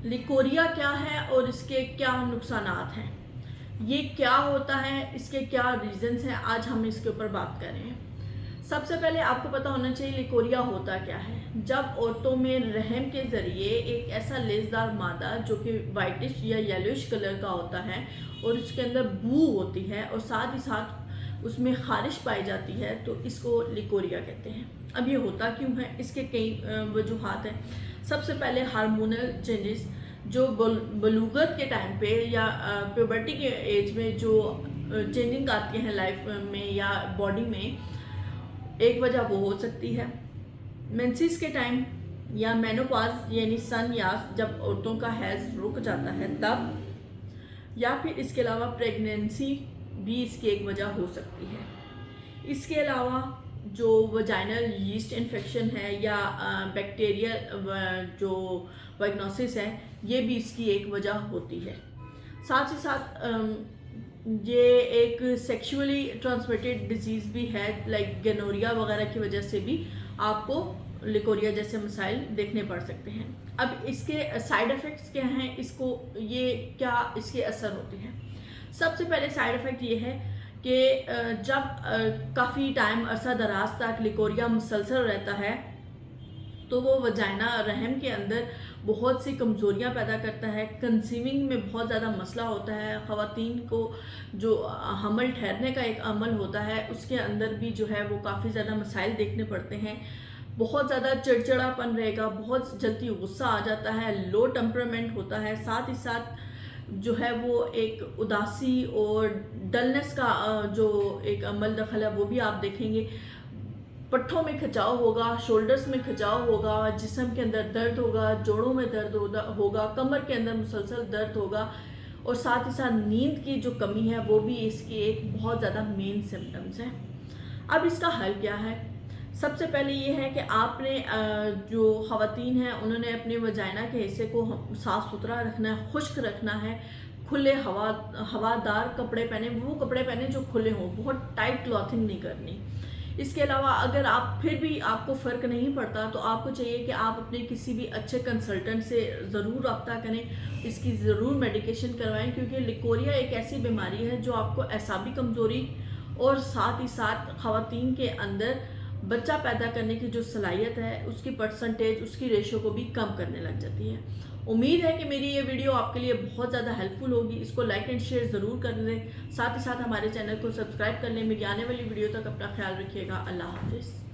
Leucorrhoea क्या है और इसके क्या नुकसानात हैं, ये क्या होता है, इसके क्या रीजंस हैं, आज हम इसके ऊपर बात कर रहे हैं। सबसे पहले आपको पता होना चाहिए लिकोरिया होता क्या है। जब औरतों में रहम के ज़रिए एक ऐसा लेसदार मादा जो कि वाइटिश या येलोइश कलर का होता है और उसके अंदर बू होती है और साथ ही साथ उसमें खारिश पाई जाती है, तो इसको लिकोरिया कहते हैं। अब ये होता क्यों है, इसके कई वजूहात हैं। सबसे पहले हार्मोनल चेंजेस जो बलूगत के टाइम पे या प्यूबर्टी के एज में जो चेंजिंग आती हैं लाइफ में या बॉडी में, एक वजह वो हो सकती है। मेंसेस के टाइम या मेनोपॉज यानी सनयास जब औरतों का हैज़ रुक जाता है तब, या फिर इसके अलावा प्रेगनेंसी भी इसकी एक वजह हो सकती है। इसके अलावा जो वजाइनल यीस्ट इन्फेक्शन है या बैक्टीरियल जो वाइग्नोसिस है, ये भी इसकी एक वजह होती है। साथ ही साथ ये एक सेक्सुअली ट्रांसमिटेड डिजीज़ भी है, लाइक गनोरिया वगैरह की वजह से भी आपको लिकोरिया जैसे मसाइल देखने पड़ सकते हैं। अब इसके साइड इफ़ेक्ट्स क्या हैं, ये क्या इसके असर होते हैं। सबसे पहले साइड इफ़ेक्ट ये है कि जब काफ़ी टाइम अरसा दराज तक लिकोरिया मुसलसल रहता है तो वो वजाइना रहम के अंदर बहुत सी कमज़ोरियाँ पैदा करता है। कंसीविंग में बहुत ज़्यादा मसला होता है। ख़वातीन को जो हमल ठहरने का एक अमल होता है उसके अंदर भी जो है वो काफ़ी ज़्यादा मसाइल देखने पड़ते हैं। बहुत ज़्यादा चिड़चिड़ापन रहेगा, बहुत जल्दी गुस्सा आ जाता है, लो टेम्परामेंट होता है। साथ ही साथ जो है वो एक उदासी और डलनेस का जो एक अमल दखल है वो भी आप देखेंगे। पट्ठों में खिंचाव होगा, शोल्डर्स में खिंचाव होगा, जिस्म के अंदर दर्द होगा, जोड़ों में दर्द होगा, कमर के अंदर मुसलसल दर्द होगा और साथ ही साथ नींद की जो कमी है वो भी इसकी एक बहुत ज़्यादा मेन सिम्टम्स है। अब इसका हल क्या है। सबसे पहले ये है कि आपने जो ख़वातीन हैं उन्होंने अपने वजाइना के हिस्से को साफ़ सुथरा रखना है, खुश्क रखना है, खुले हवादार कपड़े पहने, वो कपड़े पहने जो खुले हों, बहुत टाइट क्लॉथिंग नहीं करनी। इसके अलावा अगर आप फिर भी आपको फ़र्क नहीं पड़ता तो आपको चाहिए कि आप अपने किसी भी अच्छे कंसल्टेंट से ज़रूर रब्ता करें, इसकी ज़रूर मेडिकेशन करवाएं, क्योंकि लिकोरिया एक ऐसी बीमारी है जो आपको एसाबी कमज़ोरी और साथ ही साथ ख़वातीन के अंदर बच्चा पैदा करने की जो सलाहियत है उसकी परसेंटेज, उसकी रेशो को भी कम करने लग जाती है। उम्मीद है कि मेरी ये वीडियो आपके लिए बहुत ज़्यादा हेल्पफुल होगी। इसको लाइक एंड शेयर ज़रूर कर लें, साथ ही साथ हमारे चैनल को सब्सक्राइब कर लें। मेरी आने वाली वीडियो तक अपना ख्याल रखिएगा। अल्लाह हाफिज़।